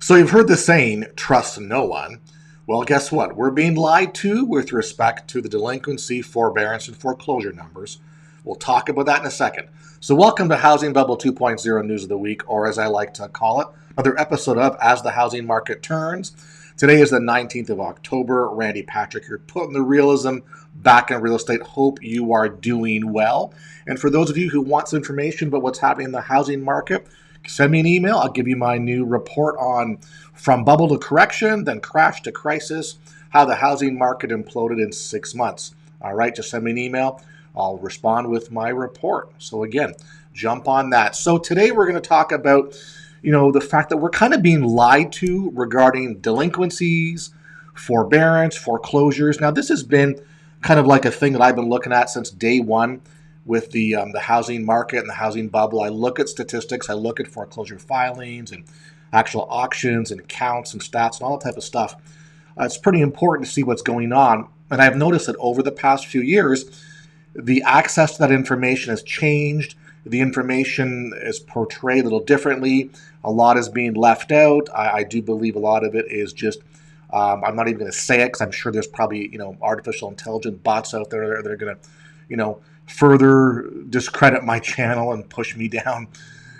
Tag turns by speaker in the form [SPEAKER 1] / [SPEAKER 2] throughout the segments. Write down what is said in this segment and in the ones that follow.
[SPEAKER 1] So you've heard the saying, trust no one. Well, guess what? We're being lied to with respect to the delinquency, forbearance, and foreclosure numbers. We'll talk about that in a second. So welcome to Housing Bubble 2.0 News of the Week, or as I like to call it, another episode of As the Housing Market Turns. Today is the 19th of October. Randy Patrick here, putting the realism back in real estate. Hope you are doing well. And for those of you who want some information about what's happening in the housing market, send me an email. I'll give you my new report on from bubble to correction, then crash to crisis, how the housing market imploded in 6 months. All right, just send me an email. I'll respond with my report. So again, jump on that. So today we're going to talk about, the fact that we're kind of being lied to regarding delinquencies, forbearance, foreclosures. Now, this has been kind of like a thing that I've been looking at since day one with the housing market and the housing bubble. I look at statistics, I look at foreclosure filings and actual auctions and counts and stats and all that type of stuff. It's pretty important to see what's going on. And I've noticed that over the past few years, the access to that information has changed. The information is portrayed a little differently. A lot is being left out. I do believe a lot of it is just, I'm not even going to say it because I'm sure there's probably, artificial intelligence bots out there that are going to, further discredit my channel and push me down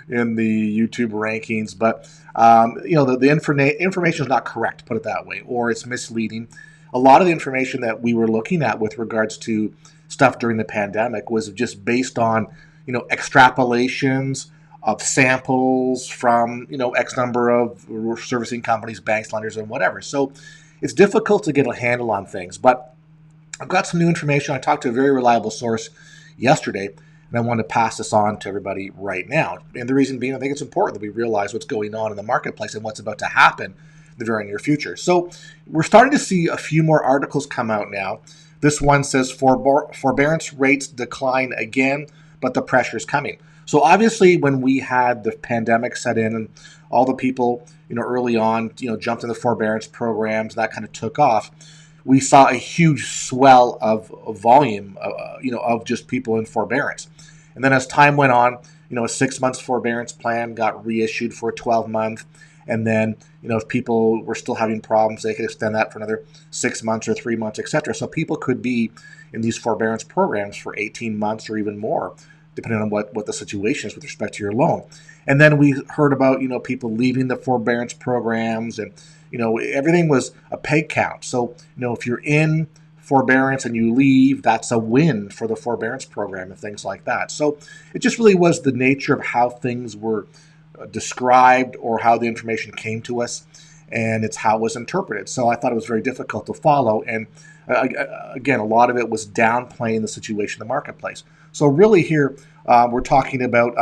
[SPEAKER 1] in the YouTube rankings. But, the information is not correct, put it that way, or it's misleading. A lot of the information that we were looking at with regards to stuff during the pandemic was just based on, extrapolations of samples from, X number of servicing companies, banks, lenders, and whatever. So it's difficult to get a handle on things. But I've got some new information. I talked to a very reliable source yesterday, and I want to pass this on to everybody right now. And the reason being, I think it's important that we realize what's going on in the marketplace and what's about to happen in the very near future. So we're starting to see a few more articles come out now. This one says forbearance rates decline again, but the pressure is coming. So obviously when we had the pandemic set in and all the people, early on, jumped in the forbearance programs, that kind of took off, we saw a huge swell of volume, of just people in forbearance. And then as time went on, a 6 months forbearance plan got reissued for a 12-month. And then, if people were still having problems, they could extend that for another 6 months or 3 months, etc. So people could be in these forbearance programs for 18 months or even more, depending on what the situation is with respect to your loan. And then we heard about, people leaving the forbearance programs and, everything was a peg count. So, if you're in forbearance and you leave, that's a win for the forbearance program and things like that. So it just really was the nature of how things were described or how the information came to us, and it's how it was interpreted. So I thought it was very difficult to follow. And again, a lot of it was downplaying the situation in the marketplace. So really here, we're talking about,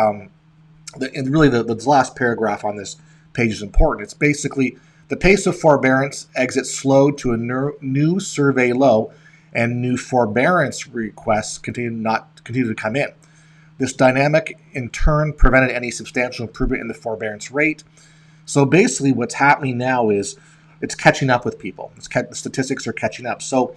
[SPEAKER 1] the last paragraph on this page is important. It's basically the pace of forbearance exit slowed to a new survey low, and new forbearance requests continue to come in. This dynamic, in turn, prevented any substantial improvement in the forbearance rate. So basically what's happening now is it's catching up with people. The statistics are catching up. So,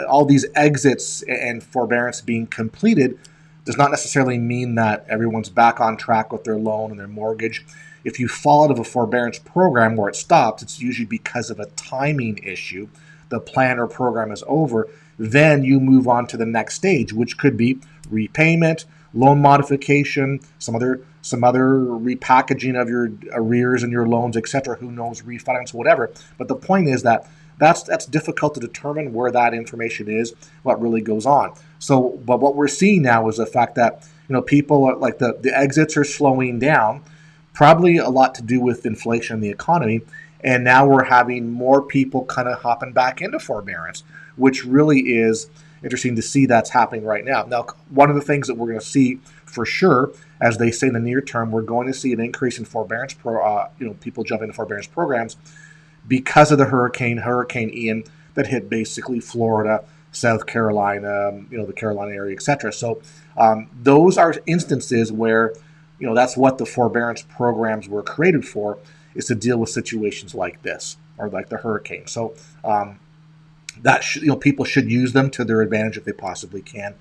[SPEAKER 1] all these exits and forbearance being completed does not necessarily mean that everyone's back on track with their loan and their mortgage. If you fall out of a forbearance program where it stops, it's usually because of a timing issue. The plan or program is over. Then you move on to the next stage, which could be repayment, loan modification, some other repackaging of your arrears and your loans, etc. Who knows, refinance, whatever. But the point is that that's difficult to determine where that information is, what really goes on. So, but what we're seeing now is the fact that people are like the exits are slowing down, probably a lot to do with inflation in the economy, and now we're having more people kind of hopping back into forbearance, which really is interesting to see that's happening right now. Now, one of the things that we're going to see for sure, as they say in the near term, we're going to see an increase in forbearance people jumping into forbearance programs because of the Hurricane Ian that hit basically Florida, South Carolina, the Carolina area, etc. So those are instances where, that's what the forbearance programs were created for, is to deal with situations like this or like the hurricane. So that people should use them to their advantage if they possibly can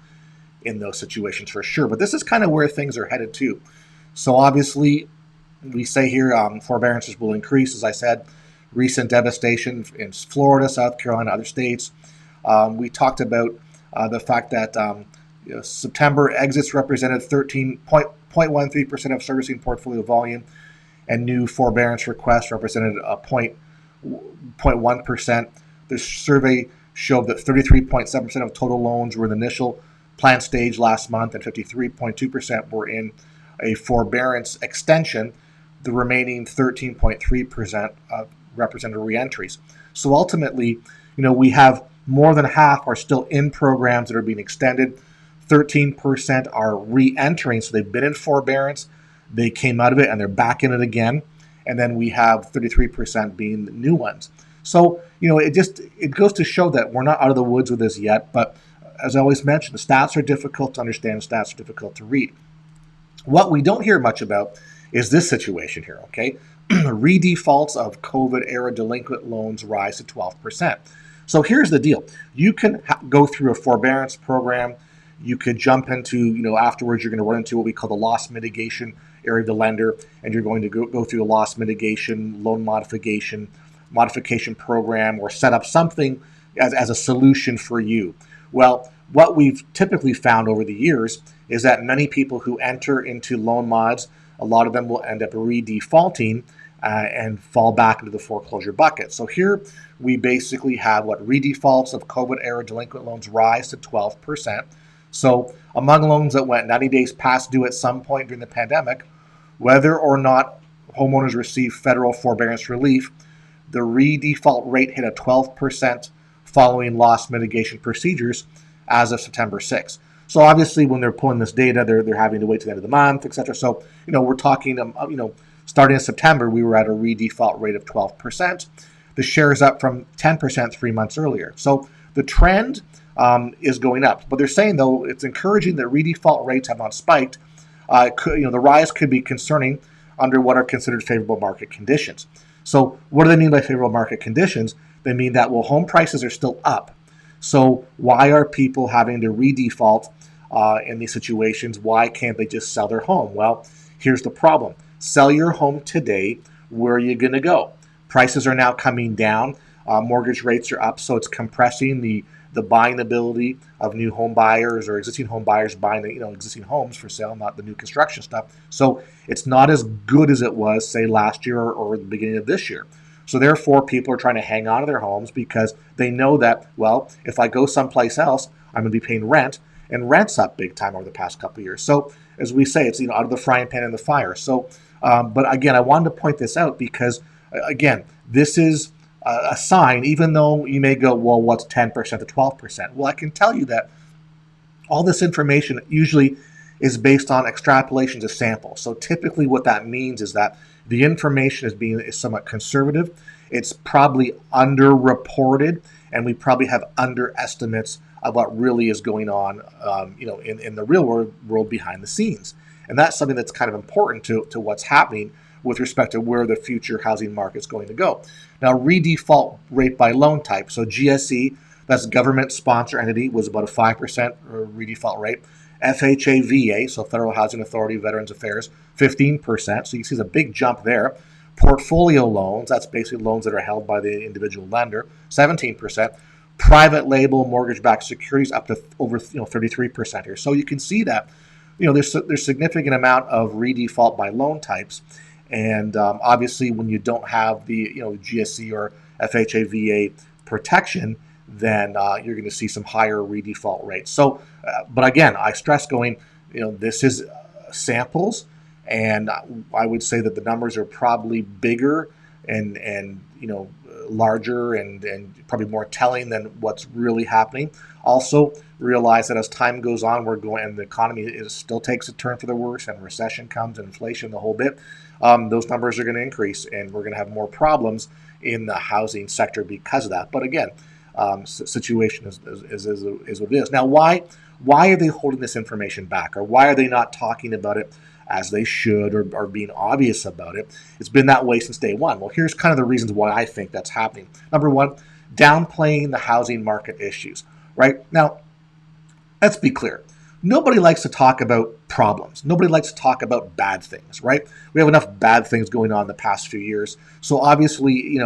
[SPEAKER 1] in those situations for sure. But this is kind of where things are headed too. So obviously, we say here forbearances will increase, as I said. Recent devastation in Florida, South Carolina, other states. We talked about the fact that September exits represented 13.13% of servicing portfolio volume, and new forbearance requests represented a 0.1%. The survey showed that 33.7% of total loans were in the initial plan stage last month, and 53.2% were in a forbearance extension. The remaining 13.3% represented reentries. So ultimately, we have more than half are still in programs that are being extended. 13% are re-entering, so they've been in forbearance, they came out of it, and they're back in it again. And then we have 33% being new ones. So, it goes to show that we're not out of the woods with this yet. But as I always mention, the stats are difficult to understand, the stats are difficult to read. What we don't hear much about is this situation here, okay? Redefaults of COVID-era delinquent loans rise to 12%. So here's the deal. You can go through a forbearance program. You could jump into, afterwards you're going to run into what we call the loss mitigation area of the lender, and you're going to go through the loss mitigation, loan modification program, or set up something as a solution for you. Well, what we've typically found over the years is that many people who enter into loan mods, a lot of them will end up redefaulting and fall back into the foreclosure bucket. So here we basically have redefaults of COVID-era delinquent loans rise to 12%. So among loans that went 90 days past due at some point during the pandemic, whether or not homeowners receive federal forbearance relief, the redefault rate hit a 12% following loss mitigation procedures as of September 6th. So obviously, when they're pulling this data, they're having to wait to the end of the month, etc. So we're talking, starting in September, we were at a redefault rate of 12%. The share is up from 10% 3 months earlier. So the trend is going up. But they're saying, though, it's encouraging that redefault rates have not spiked. The rise could be concerning under what are considered favorable market conditions. So what do they mean by favorable market conditions? They mean that, home prices are still up. So why are people having to redefault in these situations? Why can't they just sell their home? Well, here's the problem. Sell your home today. Where are you going to go? Prices are now coming down. Mortgage rates are up, so it's compressing the buying ability of new home buyers or existing home buyers buying existing homes for sale, not the new construction stuff. So it's not as good as it was, say, last year or the beginning of this year. So therefore, people are trying to hang on to their homes because they know that, if I go someplace else, I'm going to be paying rent, and rent's up big time over the past couple of years. So as we say, it's out of the frying pan in the fire. So, but again, I wanted to point this out because, again, this is a sign, even though you may go, what's 10% to 12%? Well, I can tell you that all this information usually is based on extrapolations of samples. So typically what that means is that the information is somewhat conservative. It's probably underreported, and we probably have underestimates of what really is going on, in the real world behind the scenes. And that's something that's kind of important to what's happening with respect to where the future housing market is going to go. Now, redefault rate by loan type. So GSE, that's government sponsor entity, was about a 5% redefault rate. FHA, VA, so Federal Housing Authority, Veterans Affairs, 15%. So you see a big jump there. Portfolio loans, that's basically loans that are held by the individual lender, 17%. Private label mortgage-backed securities up to over 33% here. So you can see that there's significant amount of redefault by loan types. And obviously, when you don't have the GSE or FHA, VA protection, then you're going to see some higher redefault rates. So, but again, I stress this is samples, and I would say that the numbers are probably bigger and larger and probably more telling than what's really happening. Also, realize that as time goes on, and the economy still takes a turn for the worse, and recession comes, and inflation, the whole bit. Those numbers are going to increase, and we're going to have more problems in the housing sector because of that. But again, situation is what it is. Now, why are they holding this information back, or why are they not talking about it as they should, or being obvious about it? It's been that way since day one. Well, here's kind of the reasons why I think that's happening. Number one, downplaying the housing market issues. Right now, let's be clear. Nobody likes to talk about problems. Nobody likes to talk about bad things, right? We have enough bad things going on in the past few years. So obviously,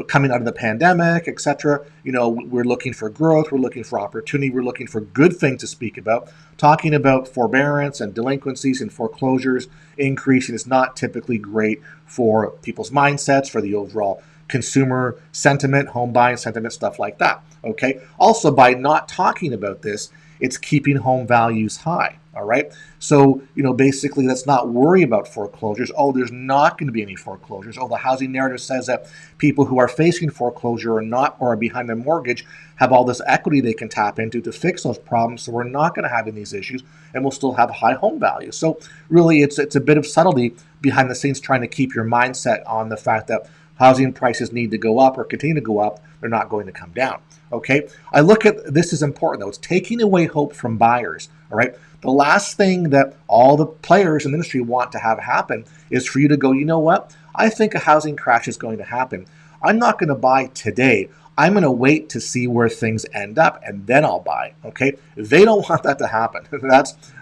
[SPEAKER 1] coming out of the pandemic, etc., we're looking for growth, we're looking for opportunity, we're looking for good things to speak about. Talking about forbearance and delinquencies and foreclosures increasing is not typically great for people's mindsets, for the overall consumer sentiment, home buying sentiment, stuff like that. Okay. Also, by not talking about this, it's keeping home values high. All right. So, basically, let's not worry about foreclosures. Oh, there's not going to be any foreclosures. Oh, the housing narrative says that people who are facing foreclosure or are behind their mortgage have all this equity they can tap into to fix those problems. So we're not going to have these issues and we'll still have high home values. So really, it's a bit of subtlety behind the scenes trying to keep your mindset on the fact that housing prices need to go up or continue to go up. They're not going to come down. Okay. I look at this is important though. It's taking away hope from buyers. All right. The last thing that all the players in the industry want to have happen is for you to go, you know what? I think a housing crash is going to happen. I'm not going to buy today. I'm going to wait to see where things end up and then I'll buy. Okay. They don't want that to happen.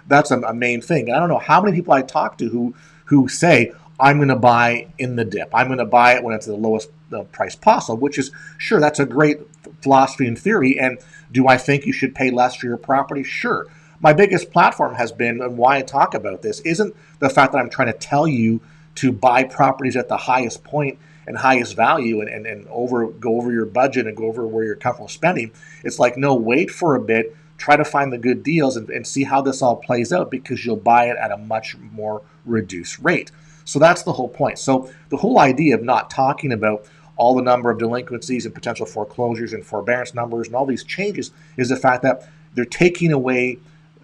[SPEAKER 1] That's a main thing. And I don't know how many people I talk to who say, I'm going to buy in the dip. I'm going to buy it when it's the lowest price possible, which is, sure, that's a great philosophy in theory. And do I think you should pay less for your property? Sure. My biggest platform has been, and why I talk about this, isn't the fact that I'm trying to tell you to buy properties at the highest point and highest value and go over your budget and go over where you're comfortable spending. It's like, no, wait for a bit, try to find the good deals and see how this all plays out because you'll buy it at a much more reduced rate. So that's the whole point. So the whole idea of not talking about all the number of delinquencies and potential foreclosures and forbearance numbers and all these changes is the fact that they're taking away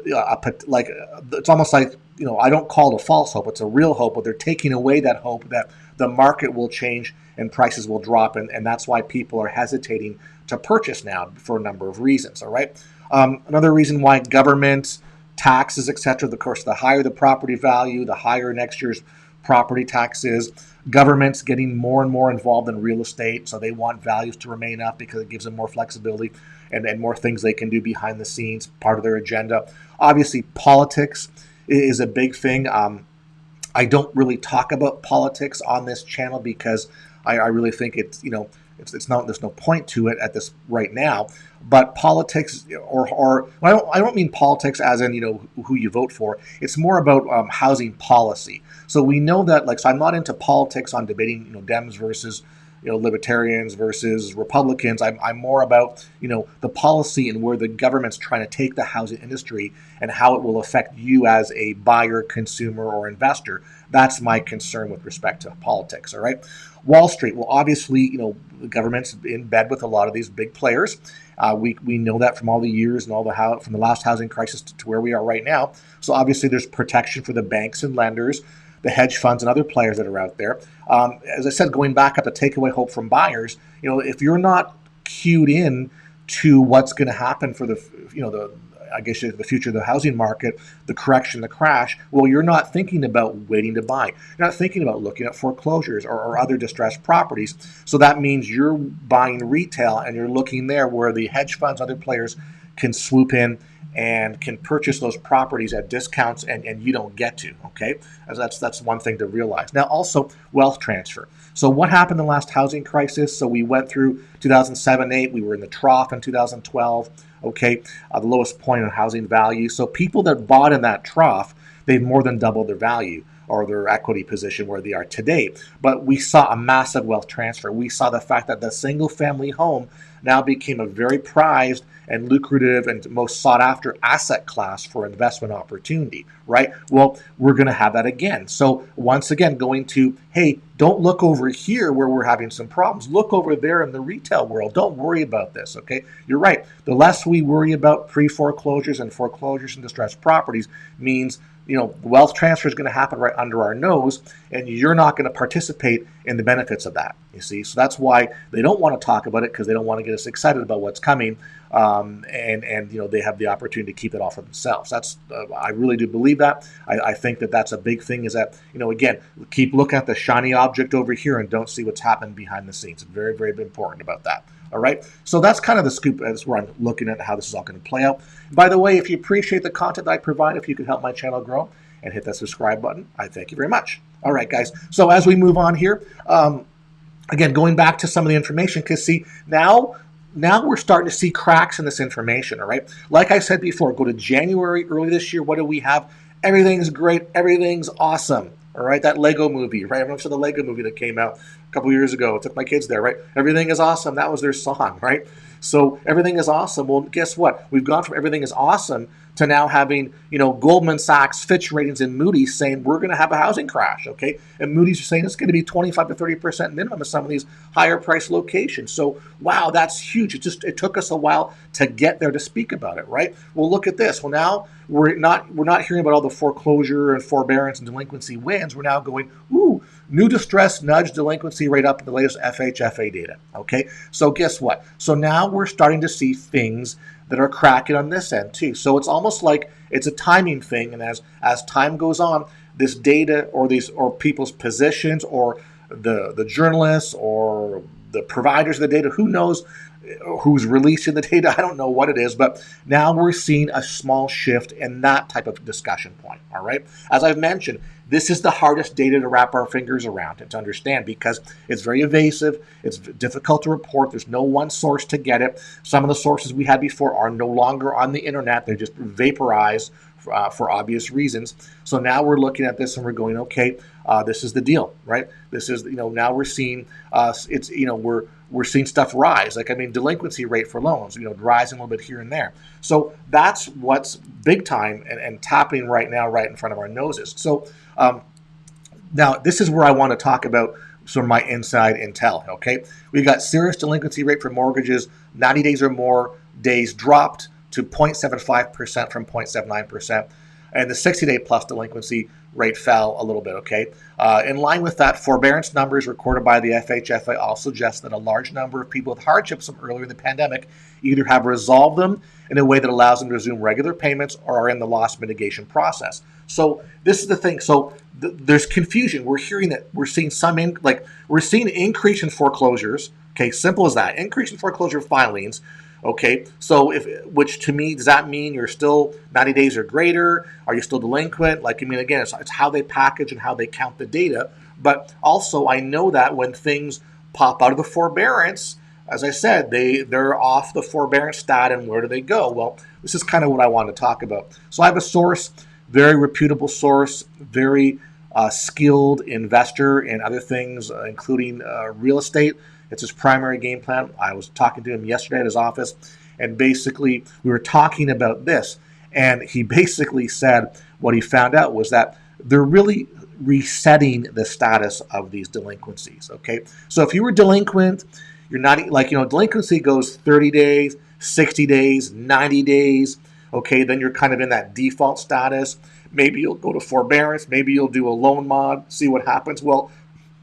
[SPEAKER 1] it's almost like, I don't call it a false hope. It's a real hope, but they're taking away that hope that the market will change and prices will drop. And that's why people are hesitating to purchase now for a number of reasons. All right. Another reason why government taxes, etc. Of course, the higher the property value, the higher next year's property taxes. Government's getting more and more involved in real estate, so they want values to remain up because it gives them more flexibility and more things they can do behind the scenes, part of their agenda. Obviously, politics is a big thing. I don't really talk about politics on this channel because I really think it's there's no point to it at this right now. But politics, or I don't mean politics as in who you vote for. It's more about housing policy. So we know that so I'm not into politics on debating Dems versus libertarians versus Republicans. I'm more about the policy and where the government's trying to take the housing industry and how it will affect you as a buyer, consumer, or investor. That's my concern with respect to politics. All right. Wall Street. Well, obviously, the government's in bed with a lot of these big players. We know that from all the years and from the last housing crisis to where we are right now. So obviously, there's protection for the banks and lenders, the hedge funds and other players that are out there. As I said, going back up to take away hope from buyers, if you're not cued in to what's going to happen for the future of the housing market, the correction, the crash, well, you're not thinking about waiting to buy. You're not thinking about looking at foreclosures or other distressed properties. So that means you're buying retail and you're looking there where the hedge funds, other players can swoop in and can purchase those properties at discounts and you don't get to, okay? That's one thing to realize. Now, also wealth transfer. So what happened in the last housing crisis? So we went through 2007-8, we were in the trough in 2012, okay? The lowest point in housing value. So people that bought in that trough, they've more than doubled their value or their equity position where they are today. But we saw a massive wealth transfer. We saw the fact that the single family home now became a very prized and lucrative and most sought after asset class for investment opportunity, right? Well, we're going to have that again. So once again, going to, hey, don't look over here where we're having some problems. Look over there in the retail world. Don't worry about this, okay? You're right. The less we worry about pre-foreclosures and foreclosures and distressed properties means wealth transfer is going to happen right under our nose, and you're not going to participate in the benefits of that, you see? So that's why they don't want to talk about it, because they don't want to get us excited about what's coming, and they have the opportunity to keep it all for themselves. That's I really do believe that. I think that that's a big thing, is that, again, keep looking at the shiny object over here and don't see what's happening behind the scenes. It's very, very important about that. All right. So that's kind of the scoop as where I'm looking at how this is all going to play out. By the way, if you appreciate the content I provide, if you could help my channel grow, and hit that subscribe button. I thank you very much. All right, guys. So as we move on here, again, going back to some of the information, because see, now we're starting to see cracks in this information, all right? Like I said before, go to January early this year. What do we have? Everything's great. Everything's awesome, all right? That Lego movie, right? Everyone saw the Lego movie that came out a couple years ago. I took my kids there, right? Everything is awesome. That was their song, right? So everything is awesome. Well, guess what? We've gone from everything is awesome to now having, Goldman Sachs, Fitch Ratings, and Moody's saying we're going to have a housing crash, okay? And Moody's are saying it's going to be 25 to 30% minimum in some of these higher price locations. So, wow, that's huge. It took us a while to get there to speak about it, right? Well, look at this. Well, now we're not hearing about all the foreclosure and forbearance and delinquency wins. We're now going, ooh, new distress nudge delinquency rate up in the latest FHFA data, okay? So guess what? So now we're starting to see things that are cracking on this end too. So it's almost like it's a timing thing, and as time goes on, this data or people's positions or the journalists or the providers of the data, who knows who's releasing the data, I don't know what it is, but now we're seeing a small shift in that type of discussion point, all right? As I've mentioned, this is the hardest data to wrap our fingers around and to understand because it's very evasive, it's difficult to report, there's no one source to get it. Some of the sources we had before are no longer on the internet, they're just vaporized for obvious reasons. So now we're looking at this and we're going, okay, this is the deal, right? This is, now we're seeing, we're seeing stuff rise. Delinquency rate for loans, rising a little bit here and there. So that's what's big time and tapping right now, right in front of our noses. So now this is where I want to talk about sort of my inside intel, okay? We got serious delinquency rate for mortgages, 90 days or more days dropped to 0.75% from 0.79%. And the 60-day plus delinquency rate fell a little bit, okay? In line with that, forbearance numbers recorded by the FHFA also suggest that a large number of people with hardships from earlier in the pandemic either have resolved them in a way that allows them to resume regular payments or are in the loss mitigation process. So this is the thing. So there's confusion. We're hearing that we're seeing we're seeing increase in foreclosures. Okay, simple as that. Increase in foreclosure filings. Okay, so which to me, does that mean you're still 90 days or greater? Are you still delinquent? Again, it's how they package and how they count the data. But also, I know that when things pop out of the forbearance, as I said, they're off the forbearance stat, and where do they go? Well, this is kind of what I want to talk about. So I have a source, very reputable source, very skilled investor in other things, including real estate. It's his primary game plan. I was talking to him yesterday at his office, and basically we were talking about this. And he basically said what he found out was that they're really resetting the status of these delinquencies. Okay, so if you were delinquent, you're not delinquency goes 30 days, 60 days, 90 days. Okay, then you're kind of in that default status. Maybe you'll go to forbearance. Maybe you'll do a loan mod, see what happens. Well,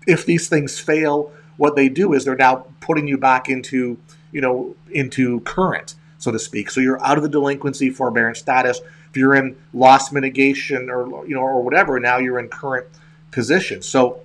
[SPEAKER 1] if these things fail, what they do is they're now putting you back into current, so to speak. So you're out of the delinquency forbearance status. If you're in loss mitigation or whatever, now you're in current position. So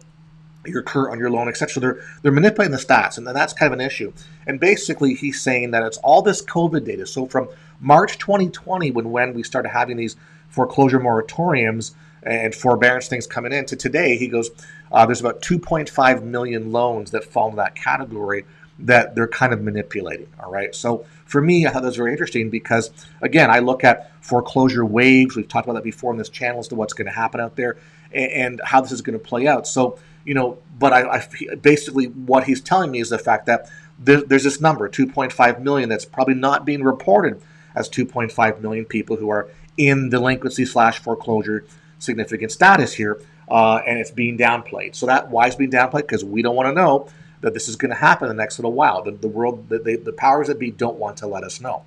[SPEAKER 1] you're current on your loan, etc. So they're manipulating the stats, and then that's kind of an issue. And basically, he's saying that it's all this COVID data. So from March 2020, when we started having these foreclosure moratoriums and forbearance things coming in, to today, he goes, there's about 2.5 million loans that fall into that category that they're kind of manipulating, all right? So for me, I thought that was very interesting because, again, I look at foreclosure waves. We've talked about that before on this channel as to what's going to happen out there and how this is going to play out. So, but I basically what he's telling me is the fact that there's this number, 2.5 million, that's probably not being reported as 2.5 million people who are in delinquency / foreclosure significant status here, and it's being downplayed. So why is it being downplayed? Because we don't want to know that this is going to happen in the next little while. The world, the powers that be don't want to let us know.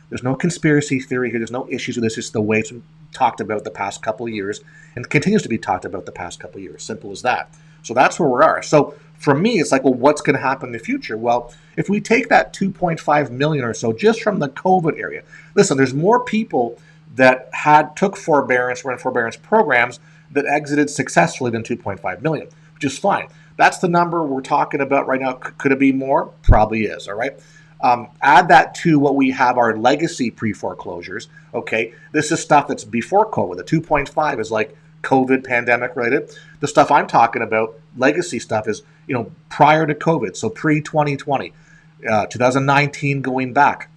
[SPEAKER 1] There's no conspiracy theory here. There's no issues with this. It's just the way it's been talked about the past couple of years and continues to be talked about the past couple of years. Simple as that. So that's where we are. So for me, it's like, well, what's going to happen in the future? Well, if we take that 2.5 million or so just from the COVID area, listen, there's more people that took forbearance, were in forbearance programs that exited successfully than 2.5 million, which is fine. That's the number we're talking about right now. Could it be more? Probably is, all right? Add that to what we have, our legacy pre-foreclosures, okay? This is stuff that's before COVID. The 2.5 is like COVID pandemic related. The stuff I'm talking about, legacy stuff, is prior to COVID, so pre-2020, 2019 going back.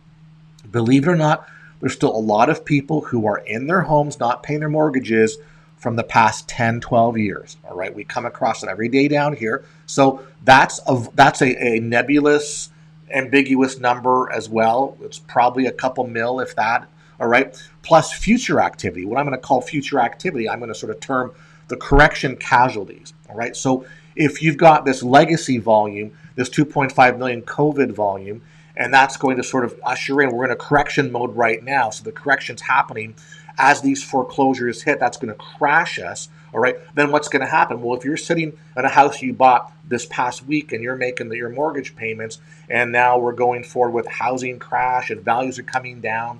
[SPEAKER 1] Believe it or not, there's still a lot of people who are in their homes not paying their mortgages from the past 10, 12 years. All right, we come across it every day down here. So that's a nebulous, ambiguous number as well. It's probably a couple mil, if that. All right, plus future activity. What I'm going to call future activity, I'm going to sort of term the correction casualties. All right, so if you've got this legacy volume, this 2.5 million COVID volume, and that's going to sort of usher in, we're in a correction mode right now. So the correction's happening as these foreclosures hit. That's going to crash us. All right. Then what's going to happen? Well, if you're sitting in a house you bought this past week and you're making your mortgage payments, and now we're going forward with housing crash and values are coming down,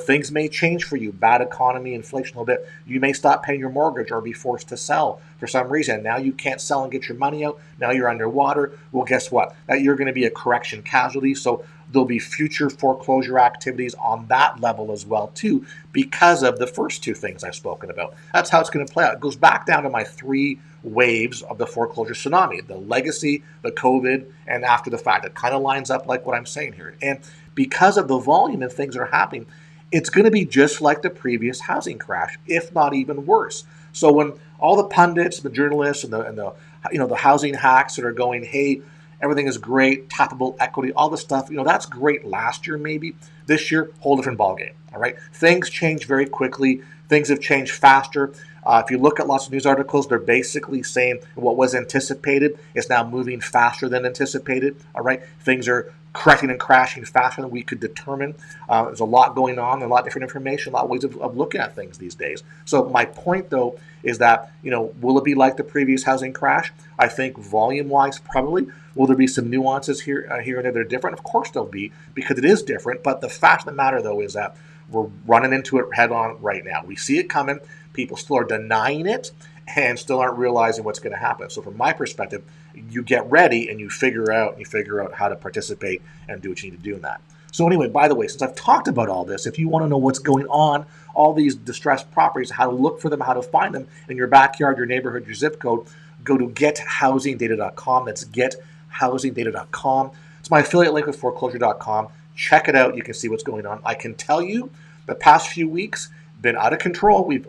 [SPEAKER 1] things may change for you. Bad economy, inflation a little bit. You may stop paying your mortgage or be forced to sell for some reason. Now you can't sell and get your money out. Now you're underwater. Well, guess what? That you're going to be a correction casualty. So there'll be future foreclosure activities on that level as well, too, because of the first two things I've spoken about. That's how it's going to play out. It goes back down to my three waves of the foreclosure tsunami: the legacy, the COVID, and after the fact. It kind of lines up like what I'm saying here. And because of the volume and things that are happening, it's going to be just like the previous housing crash, if not even worse. So when all the pundits, the journalists, and the housing hacks that are going, hey, everything is great, tappable equity, all this stuff, that's great last year maybe. This year, whole different ballgame. All right, things change very quickly. Things have changed faster. If you look at lots of news articles, they're basically saying what was anticipated is now moving faster than anticipated. All right, things are correcting and crashing faster than we could determine. There's a lot going on, a lot of different information, a lot of ways of looking at things these days. So my point, though, is that, will it be like the previous housing crash? I think volume-wise, probably. Will there be some nuances here and there that are different? Of course there'll be, because it is different. But the fact of the matter, though, is that we're running into it head on right now. We see it coming. People still are denying it and still aren't realizing what's going to happen. So from my perspective, you get ready and you figure out how to participate and do what you need to do in that. So anyway, by the way, since I've talked about all this, if you want to know what's going on, all these distressed properties, how to look for them, how to find them in your backyard, your neighborhood, your zip code, go to gethousingdata.com. That's gethousingdata.com. It's my affiliate link with foreclosure.com. Check it out. You can see what's going on. I can tell you the past few weeks been out of control. We've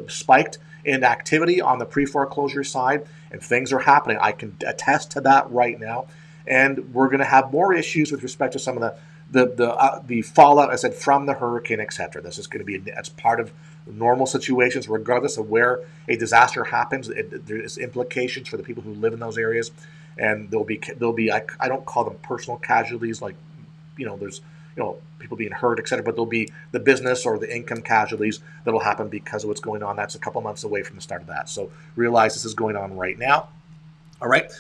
[SPEAKER 1] spiked in activity on the pre-foreclosure side, and things are happening. I can attest to that right now. And we're going to have more issues with respect to some of the fallout, I said, from the hurricane, etc. This is going to be as part of normal situations, regardless of where a disaster happens. There's implications for the people who live in those areas, and there'll be I don't call them personal casualties, like there's people being hurt, etc. But there'll be the business or the income casualties that'll happen because of what's going on. That's a couple months away from the start of that. So realize this is going on right now. All right.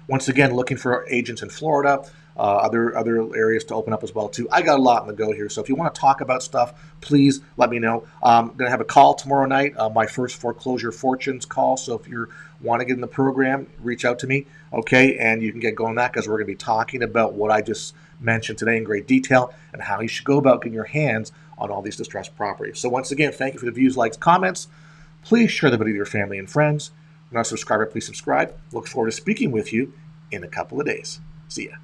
[SPEAKER 1] Once again, looking for agents in Florida, other areas to open up as well too. I got a lot on the go here, so if you want to talk about stuff, please let me know. I'm going to have a call tomorrow night, my first foreclosure fortunes call. So if you want to get in the program, reach out to me, okay? And you can get going on that, because we're going to be talking about what I just mentioned today in great detail and how you should go about getting your hands on all these distressed properties. So once again, thank you for the views, likes, comments. Please share the video with your family and friends. If you're not a subscriber, please subscribe. Look forward to speaking with you in a couple of days. See ya.